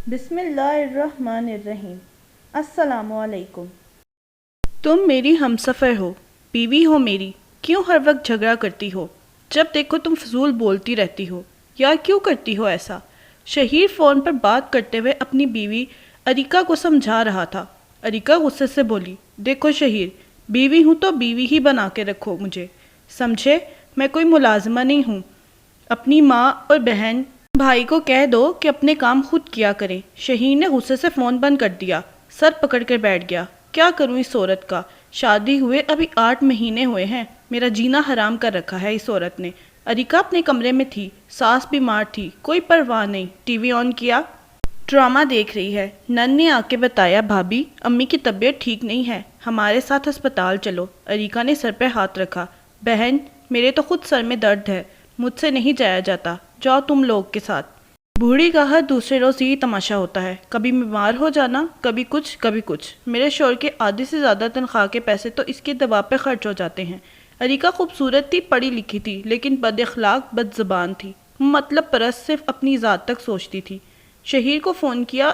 بسم اللہ الرحمن الرحیم۔ السلام علیکم۔ تم میری ہمسفر ہو، بیوی ہو میری، کیوں ہر وقت جھگڑا کرتی ہو؟ جب دیکھو تم فضول بولتی رہتی ہو، یا کیوں کرتی ہو ایسا؟ شہیر فون پر بات کرتے ہوئے اپنی بیوی اریکا کو سمجھا رہا تھا۔ اریکا غصے سے بولی، دیکھو شہیر، بیوی ہوں تو بیوی ہی بنا کے رکھو مجھے، سمجھے؟ میں کوئی ملازمہ نہیں ہوں۔ اپنی ماں اور بہن بھائی کو کہہ دو کہ اپنے کام خود کیا کریں۔ شہیر نے غصے سے فون بند کر دیا، سر پکڑ کر بیٹھ گیا۔ کیا کروں اس عورت کا؟ شادی ہوئے ابھی 8 مہینے ہوئے ہیں، میرا جینا حرام کر رکھا ہے اس عورت نے۔ اریکا اپنے کمرے میں تھی، ساس بیمار تھی، کوئی پرواہ نہیں۔ ٹی وی آن کیا، ڈرامہ دیکھ رہی ہے۔ نن نے آ کے بتایا، بھابھی امی کی طبیعت ٹھیک نہیں ہے، ہمارے ساتھ ہسپتال چلو۔ اریکا نے سر پہ ہاتھ رکھا، بہن میرے تو خود سر میں درد ہے، مجھ سے نہیں جایا جاتا، جاؤ تم لوگ کے ساتھ۔ بوڑھی کا ہر دوسرے روز یہی تماشا ہوتا ہے، کبھی بیمار ہو جانا، کبھی کچھ کبھی کچھ۔ میرے شوہر کے آدھی سے زیادہ تنخواہ کے پیسے تو اس کے دباؤ پہ خرچ ہو جاتے ہیں۔ اریکا خوبصورت تھی، پڑھی لکھی تھی، لیکن بد اخلاق، بد زبان تھی، مطلب پرست، صرف اپنی ذات تک سوچتی تھی۔ شہیر کو فون کیا،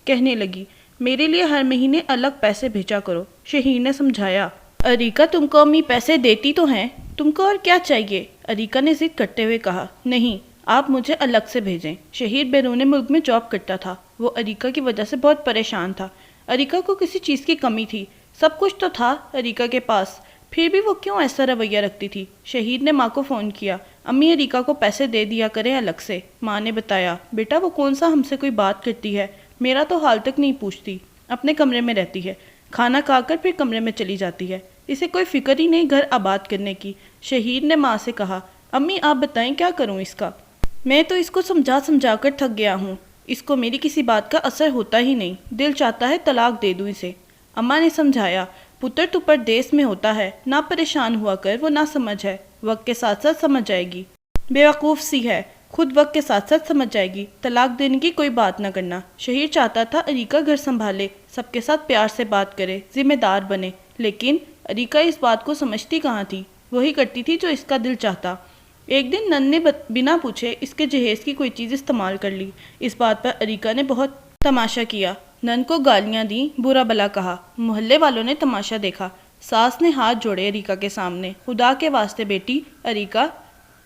کہنے لگی، میرے لیے ہر مہینے الگ پیسے بھیجا کرو۔ شہیر نے سمجھایا، اریکا تم کو امی پیسے دیتی تو ہیں، تم کو اور کیا چاہیے؟ اریکا نے ضد کرتے ہوئے کہا، نہیں، آپ مجھے الگ سے بھیجیں۔ شہیر بیرون ملک میں جاب کرتا تھا، وہ اریکا کی وجہ سے بہت پریشان تھا۔ اریکا کو کسی چیز کی کمی تھی، سب کچھ تو تھا اریکا کے پاس، پھر بھی وہ کیوں ایسا رویہ رکھتی تھی؟ شہیر نے ماں کو فون کیا، امی اریکا کو پیسے دے دیا کریں الگ سے۔ ماں نے بتایا، بیٹا وہ کون سا ہم سے کوئی بات کرتی ہے، میرا تو حال تک نہیں پوچھتی، اپنے کمرے میں رہتی ہے، کھانا کھا کر پھر کمرے میں چلی جاتی ہے، اسے کوئی فکر ہی نہیں گھر آباد کرنے کی۔ شہیر نے ماں سے کہا، امی آپ بتائیں کیا کروں اس کا؟ میں تو اس کو سمجھا کر تھک گیا ہوں، اس کو میری کسی بات کا اثر ہوتا ہی نہیں، دل چاہتا ہے طلاق دے دوں اسے۔ اماں نے سمجھایا، پتر تو پردیس میں ہوتا ہے، نہ پریشان ہوا کر، وہ نہ سمجھ ہے، وقت کے ساتھ ساتھ سمجھ جائے گی، بے وقوف سی ہے، خود وقت کے ساتھ ساتھ سمجھ جائے گی، طلاق دینے کی کوئی بات نہ کرنا۔ شہیر چاہتا تھا اریکا گھر سنبھالے، سب کے ساتھ پیار سے بات کرے، ذمہ دار بنے، لیکن اریکا اس بات کو سمجھتی کہاں تھی، وہی کرتی تھی جو اس کا دل چاہتا۔ ایک دن نن نے بنا پوچھے اس کے جہیز کی کوئی چیز استعمال کر لی، اس بات پر اریکا نے بہت تماشا کیا، نن کو گالیاں دیں، برا بلا کہا، محلے والوں نے تماشا دیکھا۔ ساس نے ہاتھ جوڑے اریکا کے سامنے، خدا کے واسطے بیٹی اریکا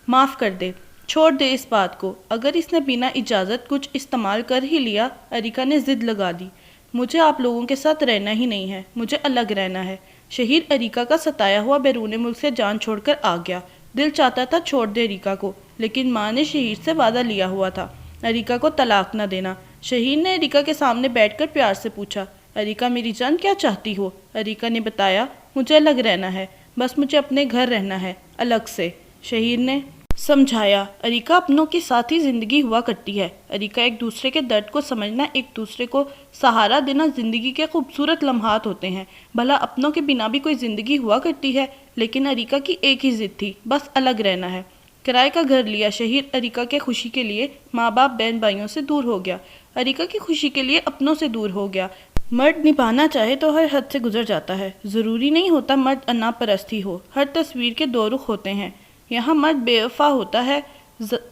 معاف کر دے، چھوڑ دے اس بات کو، اگر اس نے بنا اجازت کچھ استعمال کر ہی لیا۔ اریکا نے ضد لگا دی، مجھے آپ لوگوں کے ساتھ رہنا ہی نہیں ہے، مجھے الگ رہنا ہے۔ شہیر اریکا کا ستایا ہوا بیرون ملک سے جان چھوڑ کر آ گیا، دل چاہتا تھا چھوڑ دے اریکا کو، لیکن ماں نے شہیر سے وعدہ لیا ہوا تھا، اریکا کو طلاق نہ دینا۔ شہیر نے اریکا کے سامنے بیٹھ کر پیار سے پوچھا، اریکا میری جان کیا چاہتی ہو؟ اریکا نے بتایا، مجھے الگ رہنا ہے، بس مجھے اپنے گھر رہنا ہے، الگ سے۔ شہیر نے سمجھایا، اریکا اپنوں کے ساتھ ہی زندگی ہوا کرتی ہے، اریکا ایک دوسرے کے درد کو سمجھنا، ایک دوسرے کو سہارا دینا زندگی کے خوبصورت لمحات ہوتے ہیں، بھلا اپنوں کے بنا بھی کوئی زندگی ہوا کرتی ہے؟ لیکن اریکا کی ایک ہی ضد تھی، بس الگ رہنا ہے۔ کرائے کا گھر لیا شہیر، اریکا کے خوشی کے لیے ماں باپ بہن بھائیوں سے دور ہو گیا، اریکا کی خوشی کے لیے اپنوں سے دور ہو گیا۔ مرد نبھانا چاہے تو ہر حد سے گزر جاتا ہے، ضروری نہیں ہوتا مرد انا پرست ہی ہو، ہر تصویر کے دو رخ ہوتے ہیں، یہاں مرد بے وفا ہوتا ہے،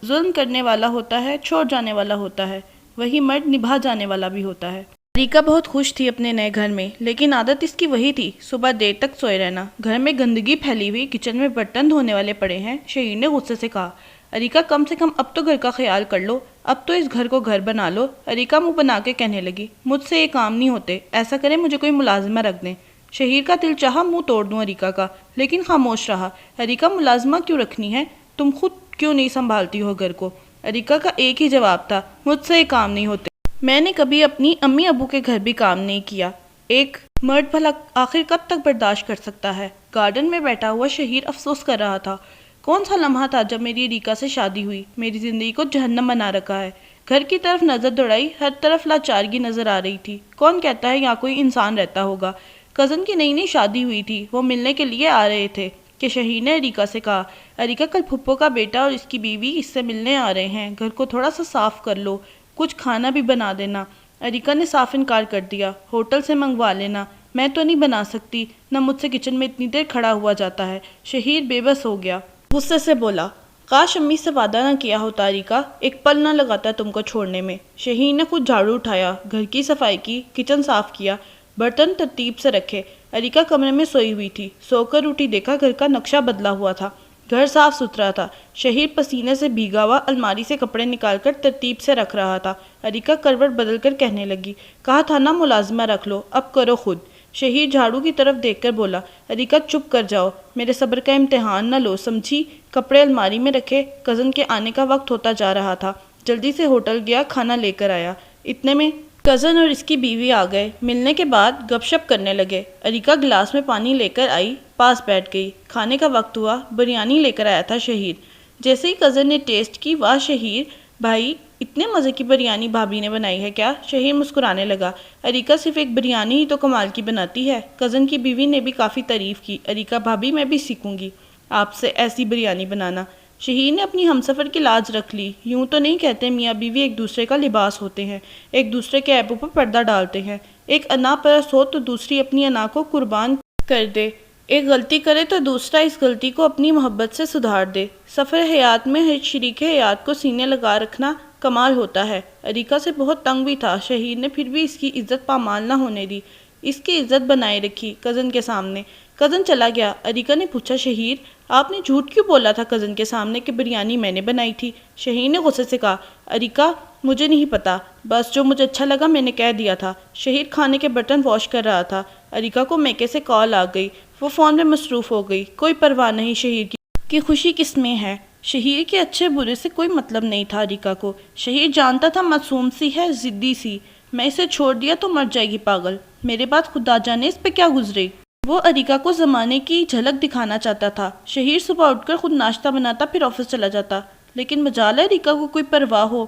ظلم کرنے والا ہوتا ہے، چھوڑ جانے والا ہوتا ہے، وہی مرد نبھا جانے والا بھی ہوتا ہے۔ اریکا بہت خوش تھی اپنے نئے گھر میں، لیکن عادت اس کی وہی تھی، صبح دیر تک سوئے رہنا، گھر میں گندگی پھیلی ہوئی، کچن میں برتن دھونے والے پڑے ہیں۔ شہیر نے غصے سے کہا، اریکا کم سے کم اب تو گھر کا خیال کر لو، اب تو اس گھر کو گھر بنا لو۔ اریکا منہ بنا کے کہنے لگی، مجھ سے یہ کام نہیں ہوتے، ایسا کریں مجھے کوئی ملازمہ رکھ دیں۔ شہیر کا دل چاہا منہ توڑ دوں اریکا کا، لیکن خاموش رہا۔ اریکا ملازمہ کیوں رکھنی ہے؟ تم خود کیوں نہیں سنبھالتی ہو گھر کو؟ اریکا کا ایک ہی جواب تھا، مجھ سے یہ کام نہیں ہوتے، میں نے کبھی اپنی امی ابو کے گھر بھی کام نہیں کیا، ایک مرد بھلا آخر کب تک برداشت کر سکتا ہے؟ گارڈن میں بیٹھا ہوا شہیر افسوس کر رہا تھا، کون سا لمحہ تھا جب میری اریکا سے شادی ہوئی، میری زندگی کو جہنم بنا رکھا ہے۔ گھر کی طرف نظر دوڑائی، ہر طرف لاچارگی نظر آ رہی تھی، کون کہتا ہے یہاں کوئی انسان رہتا ہوگا؟ کزن کی نئی نئی شادی ہوئی تھی، وہ ملنے کے لیے آ رہے تھے کہ شہیر نے اریکا سے کہا، اریکا کل پھپھو کا بیٹا اور اس کی بیوی اس سے ملنے آ رہے ہیں، گھر کو تھوڑا سا صاف کر لو، کچھ کھانا بھی بنا دینا۔ اریکا نے صاف انکار کر دیا، ہوٹل سے منگوا لینا، میں تو نہیں بنا سکتی، نہ مجھ سے کچن میں اتنی دیر کھڑا ہوا جاتا ہے۔ شہیر بے بس ہو گیا، غصے سے بولا، کاش امی سے وعدہ نہ کیا ہوتا اریکا، ایک پل نہ لگاتا تم کو چھوڑنے میں۔ شہین نے خود جھاڑو اٹھایا، گھر کی صفائی کی، کچن صاف کیا، برتن ترتیب سے رکھے۔ اریکا کمرے میں سوئی ہوئی تھی، سو کر اٹھی، دیکھا گھر کا نقشہ بدلا ہوا تھا، گھر صاف ستھرا تھا۔ شہیر پسینے سے بھیگا ہوا الماری سے کپڑے نکال کر ترتیب سے رکھ رہا تھا۔ اریکا کروٹ بدل کر کہنے لگی، کہا تھا نا ملازمہ رکھ لو، اب کرو خود۔ شہیر جھاڑو کی طرف دیکھ کر بولا، اریکا چپ کر جاؤ، میرے صبر کا امتحان نہ لو، سمجھی؟ کپڑے الماری میں رکھے، کزن کے آنے کا وقت ہوتا جا رہا تھا، جلدی سے ہوٹل گیا، کھانا لے کر آیا۔ اتنے میں کزن اور اس کی بیوی آ گئے، ملنے کے بعد گپ شپ کرنے لگے۔ اریکا گلاس میں پانی لے کر آئی، پاس بیٹھ گئی۔ کھانے کا وقت ہوا، بریانی لے کر آیا تھا شہیر۔ جیسے ہی کزن نے ٹیسٹ کی، واہ شہیر بھائی، اتنے مزے کی بریانی بھابھی نے بنائی ہے کیا؟ شہیر مسکرانے لگا، اریکا صرف ایک بریانی ہی تو کمال کی بناتی ہے۔ کزن کی بیوی نے بھی کافی تعریف کی، اریکا بھابھی میں بھی سیکھوں گی آپ سے ایسی بریانی بنانا۔ شہیر نے اپنی ہمسفر کی لاج رکھ لی، یوں تو نہیں کہتے میاں بیوی ایک دوسرے کا لباس ہوتے ہیں، ایک دوسرے کے عیبوں پر پردہ ڈالتے ہیں۔ ایک انا پرست ہو تو دوسری اپنی انا کو قربان کر دے، ایک غلطی کرے تو دوسرا اس غلطی کو اپنی محبت سے سدھار دے۔ سفر حیات میں ہر شریک حیات کو سینے لگا رکھنا کمال ہوتا ہے۔ اریکا سے بہت تنگ بھی تھا، شہیر نے پھر بھی اس کی عزت پامال نہ ہونے دی، اس کی عزت بنائے رکھی کزن کے سامنے۔ کزن چلا گیا، اریکا نے پوچھا، شہیر آپ نے جھوٹ کیوں بولا تھا کزن کے سامنے کہ بریانی میں نے بنائی تھی؟ شہیر نے غصے سے کہا، اریکا مجھے نہیں پتا، بس جو مجھے اچھا لگا میں نے کہہ دیا تھا۔ شہیر کھانے کے برتن واش کر رہا تھا، اریکا کو میکے سے کال آ گئی، وہ فون میں مصروف ہو گئی۔ کوئی پرواہ نہیں شہیر کی خوشی کس میں ہے، شہیر کے اچھے برے سے کوئی مطلب نہیں تھا اریکا کو۔ شہیر جانتا تھا معصوم سی ہے، ضدی سی، میں اسے چھوڑ دیا تو مر جائے گی پاگل، میرے بعد خدا جانے اس پہ کیا گزرے۔ وہ اریکا کو زمانے کی جھلک دکھانا چاہتا تھا۔ شہیر صبح اٹھ کر خود ناشتہ بناتا، پھر آفس چلا جاتا، لیکن مجال ہے اریکا کو کوئی پرواہ ہو۔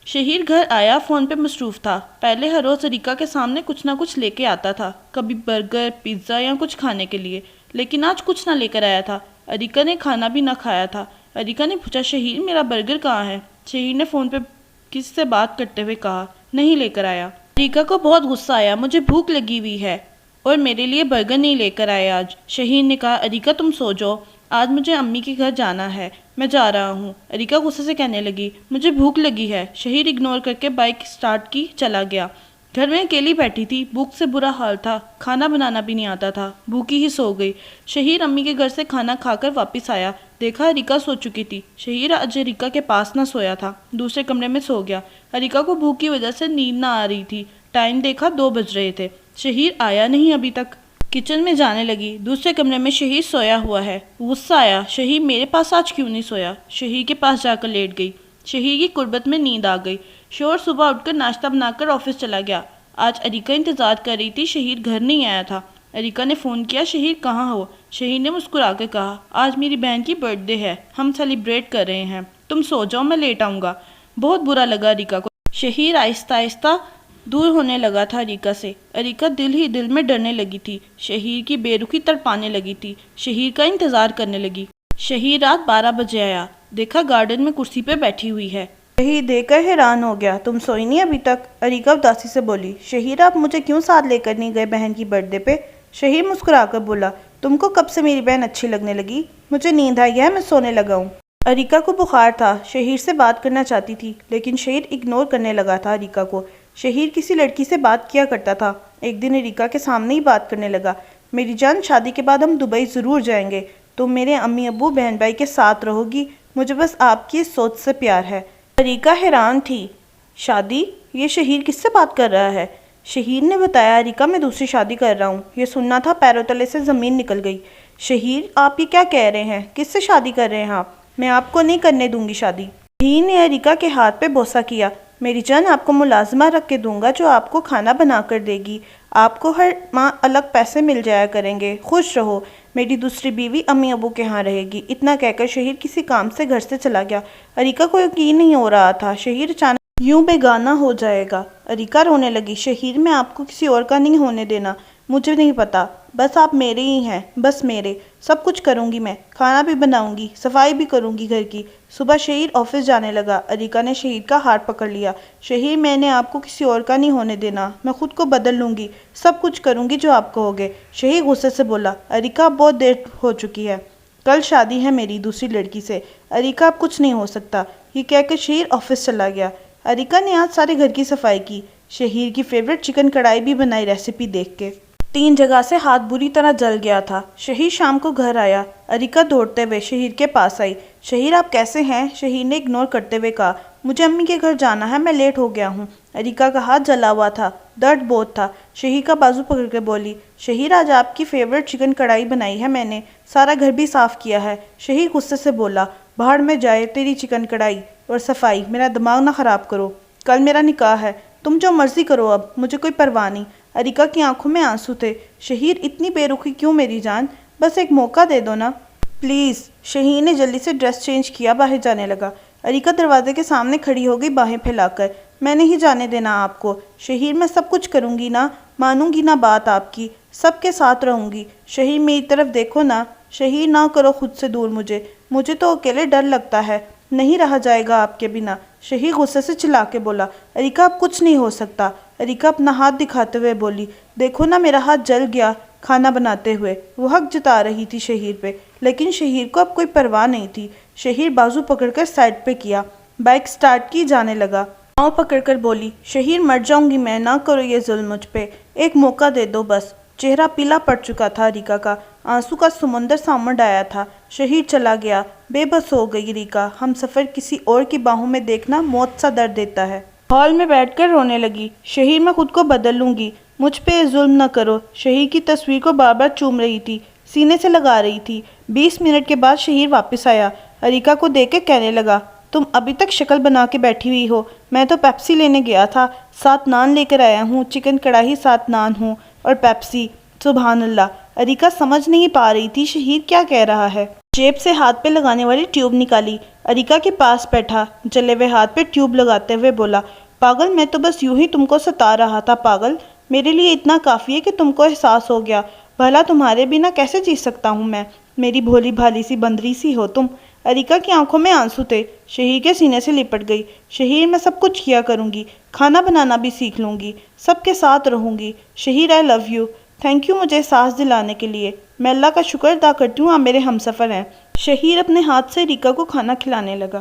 شہیر گھر آیا، فون پہ مصروف تھا۔ پہلے ہر روز اریکا کے سامنے کچھ نہ کچھ لے کے آتا تھا، کبھی برگر، پیزا یا کچھ کھانے کے لیے، لیکن آج کچھ نہ لے کر آیا تھا۔ اریکا نے کھانا بھی نہ کھایا تھا۔ اریکا نے پوچھا، شہیر میرا برگر کہاں ہے؟ شہیر نے فون پہ کسی سے بات کرتے ہوئے کہا، نہیں لے کر آیا۔ اریکا کو بہت غصہ آیا، مجھے بھوک لگی ہوئی ہے اور میرے لیے برگر نہیں لے کر آئے آج۔ شہیر نے کہا، اریکا تم سو جاؤ، آج مجھے امی کے گھر جانا ہے، میں جا رہا ہوں۔ اریکا غصے سے کہنے لگی، مجھے بھوک لگی ہے۔ شہیر اگنور کر کے بائک سٹارٹ کی، چلا گیا۔ گھر میں اکیلی بیٹھی تھی، بھوک سے برا حال تھا، کھانا بنانا بھی نہیں آتا تھا، بھوکی ہی سو گئی۔ شہیر امی کے گھر سے کھانا کھا کر واپس آیا، دیکھا اریکا سو چکی تھی۔ شہیر آج اریکا کے پاس نہ سویا تھا، دوسرے کمرے میں سو گیا۔ اریکا کو بھوک کی وجہ سے نیند نہ آ رہی تھی، ٹائم دیکھا 2 بج رہے تھے، شہیر آیا نہیں ابھی تک۔ کچن میں جانے لگی، دوسرے کمرے میں شہیر سویا ہوا ہے، غصہ آیا، شہیر میرے پاس آج کیوں نہیں سویا؟ شہیر کے پاس جا کر لیٹ گئی، شہیر کی قربت میں نیند آ گئی۔ شوہر صبح اٹھ کر ناشتہ بنا کر آفس چلا گیا۔ آج اریکا انتظار کر رہی تھی، شہیر گھر نہیں آیا تھا۔ اریکا نے فون کیا، شہیر کہاں ہو؟ شہیر نے مسکرا کے کہا، آج میری بہن کی برتھ ڈے ہے، ہم سیلیبریٹ کر رہے ہیں، تم سو جاؤ، میں لیٹ آؤں گا۔ بہت برا لگا اریکا کو، شہیر آہستہ آہستہ دور ہونے لگا تھا اریکا سے۔ اریکا دل ہی دل میں ڈرنے لگی تھی، شہیر کی بے رخی تڑپانے لگی تھی، شہیر کا انتظار کرنے لگی۔ شہیر رات 12 بجے آیا، دیکھا گارڈن میں کرسی پہ بیٹھی ہوئی ہے۔ شہیر دیکھ کر حیران ہو گیا، تم سوئی نہیں ابھی تک؟ اریکا اداسی سے بولی، شہیر آپ مجھے کیوں ساتھ لے کر نہیں گئے بہن کی برتھ ڈے پہ؟ شہیر مسکرا کر بولا، تم کو کب سے میری بہن اچھی لگنے لگی؟ مجھے نیند آئی ہے، میں سونے لگا ہوں۔ اریکا کو بخار تھا، شہیر سے بات کرنا چاہتی تھی، لیکن شہیر اگنور کرنے لگا تھا اریکا کو۔ شہیر کسی لڑکی سے بات کیا کرتا تھا، ایک دن اریکا کے سامنے ہی بات کرنے لگا، میری جان شادی کے بعد ہم دبئی ضرور جائیں گے، تم میرے امی ابو بہن بھائی کے ساتھ رہو گی، مجھے بس آپ کی اس سوچ سے پیار ہے۔ اریکا حیران تھی، شادی؟ یہ شہیر کس سے بات کر رہا ہے؟ شہیر نے بتایا، اریکا میں دوسری شادی کر رہا ہوں۔ یہ سننا تھا، پیروں تلے سے زمین نکل گئی۔ شہیر آپ یہ کیا کہہ رہے ہیں؟ کس سے شادی کر رہے ہیں آپ؟ میں آپ کو نہیں کرنے دوں گی شادی۔ شہیر نے اریکا کے ہاتھ پہ بوسہ کیا، میری جان آپ کو ملازمہ رکھ کے دوں گا جو آپ کو کھانا بنا کر دے گی، آپ کو ہر ماہ الگ پیسے مل جایا کریں گے، خوش رہو، میری دوسری بیوی امی ابو کے ہاں رہے گی۔ اتنا کہہ کر شہیر کسی کام سے گھر سے چلا گیا۔ اریکا کو یقین نہیں ہو رہا تھا، شہیر اچانک یوں بیگانہ ہو جائے گا۔ اریکا رونے لگی، شہیر میں آپ کو کسی اور کا نہیں ہونے دینا، مجھے نہیں پتا، بس آپ میرے ہی ہیں، بس میرے، سب کچھ کروں گی میں، کھانا بھی بناؤں گی، صفائی بھی کروں گی گھر کی۔ صبح شہیر آفس جانے لگا، اریکا نے شہیر کا ہاتھ پکڑ لیا، شہیر میں نے آپ کو کسی اور کا نہیں ہونے دینا، میں خود کو بدل لوں گی، سب کچھ کروں گی جو آپ کہو گے۔ شہیر غصے سے بولا، اریکا بہت دیر ہو چکی ہے، کل شادی ہے میری دوسری لڑکی سے۔ اریکا اب کچھ نہیں ہو سکتا، یہ کہہ کر شہیر آفس چلا گیا۔ اریکا نے آج سارے گھر کی صفائی کی، شہیر کی فیوریٹ چکن کڑھائی بھی بنائی ریسیپی دیکھ کے۔ 3 جگہ سے ہاتھ بری طرح جل گیا تھا۔ شہیر شام کو گھر آیا، اریکا دوڑتے ہوئے شہیر کے پاس آئی۔ شہیر آپ کیسے ہیں؟ شہیر نے اگنور کرتے ہوئے کہا، مجھے امی کے گھر جانا ہے، میں لیٹ ہو گیا ہوں۔ اریکا کا ہاتھ جلا ہوا تھا، درد بہت تھا۔ شہیر کا بازو پکڑ کے بولی، شہیر آج آپ کی فیوریٹ چکن کڑھائی بنائی ہے میں نے، سارا گھر بھی صاف کیا ہے۔ شہیر غصے سے بولا، باہر میں جائے تیری چکن کڑھائی اور صفائی، میرا دماغ نہ خراب کرو، کل میرا نکاح ہے، تم جو مرضی کرو، اب مجھے کوئی پرواہ نہیں۔ اریکا کی آنکھوں میں آنسو تھے۔ شہیر اتنی بے رخی کیوں میری جان؟ بس ایک موقع دے دو نا پلیز۔ شہیر نے جلدی سے ڈریس چینج کیا، باہر جانے لگا۔ اریکا دروازے کے سامنے کھڑی ہو گئی باہیں پھیلا کر، میں نہیں جانے دینا آپ کو۔ شہیر میں سب کچھ کروں گی نا، مانوں گی نا بات آپ کی، سب کے ساتھ رہوں گی۔ شہیر میری طرف دیکھو نا۔ شہیر نہ کرو خود سے دور مجھے تو اکیلے ڈر لگتا ہے، نہیں رہا جائے گا آپ کے بنا۔ شہیر غصے سے چلا کے بولا، اریکا اب کچھ نہیں ہو سکتا۔ اریکا اپنا ہاتھ دکھاتے ہوئے بولی، دیکھو نا میرا ہاتھ جل گیا کھانا بناتے ہوئے۔ وہ حق جتا رہی تھی شہیر پہ، لیکن شہیر کو اب کوئی پرواہ نہیں تھی۔ شہیر بازو پکڑ کر سائڈ پہ کیا، بائک سٹارٹ کی، جانے لگا۔ پاؤں پکڑ کر بولی، شہیر مر جاؤں گی میں، نہ کرو یہ ظلم مجھ پہ، ایک موقع دے دو بس۔ چہرہ پیلا پڑ چکا تھا اریکا کا، آنسو کا سمندر سامنے آیا تھا۔ شہیر چلا گیا، بے بس ہو گئی اریکا۔ ہم سفر کسی اور کی باہوں میں دیکھنا موت سا درد دیتا ہے۔ ہال میں بیٹھ کر رونے لگی، شہیر میں خود کو بدل لوں گی، مجھ پہ ظلم نہ کرو۔ شہیر کی تصویر کو بار بار چوم رہی تھی، سینے سے لگا رہی تھی۔ 20 منٹ کے بعد شہیر واپس آیا، اریکا کو دیکھ کے کہنے لگا، تم ابھی تک شکل بنا کے بیٹھی ہوئی ہو، میں تو پیپسی لینے گیا تھا، 7 نان لے کر آیا ہوں، چکن کڑھائی 7 نان ہوں اور پیپسی۔ سبحان اللہ۔ اریکا سمجھ نہیں پا رہی تھی شہیر کیا کہہ رہا ہے۔ جیب سے ہاتھ پہ لگانے والی ٹیوب نکالی، اریکا کے پاس بیٹھا، جلے ہوئے ہاتھ پہ ٹیوب لگاتے ہوئے بولا، پاگل میں تو بس یوں ہی تم کو ستا رہا تھا پاگل، میرے لیے اتنا کافی ہے کہ تم کو احساس ہو گیا، بھلا تمہارے بنا کیسے جی سکتا ہوں میں، میری بھولی بھالی سی بندری سی ہو تم۔ اریکا کی آنکھوں میں آنسو تھے، شہیر کے سینے سے لپٹ گئی۔ شہیر میں سب کچھ کیا کروں گی، کھانا بنانا بھی سیکھ لوں گی، سب کے ساتھ رہوں گی۔ شہیر آئی لو یو، تھینک یو مجھے احساس دلانے کے لیے، میں اللہ کا شکر ادا کرتی ہوں آپ میرے ہم سفر ہیں۔ شہیر اپنے ہاتھ سے اریکا کو کھانا کھلانے لگا۔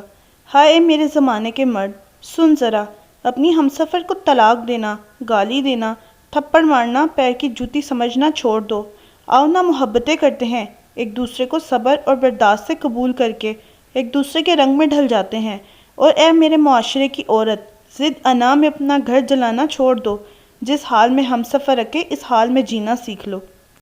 ہائے میرے زمانے کے مرد، سن ذرا، اپنی ہم سفر کو طلاق دینا، گالی دینا، تھپڑ مارنا پیر کی جوتی سمجھنا چھوڑ دو، آؤ نا محبتیں کرتے ہیں، ایک دوسرے کو صبر اور برداشت سے قبول کر کے ایک دوسرے کے رنگ میں ڈھل جاتے ہیں۔ اور اے میرے معاشرے کی عورت، ضد انا میں اپنا گھر جلانا چھوڑ دو، جس حال میں ہم سفر رکھے اس حال میں جینا سیکھ لو۔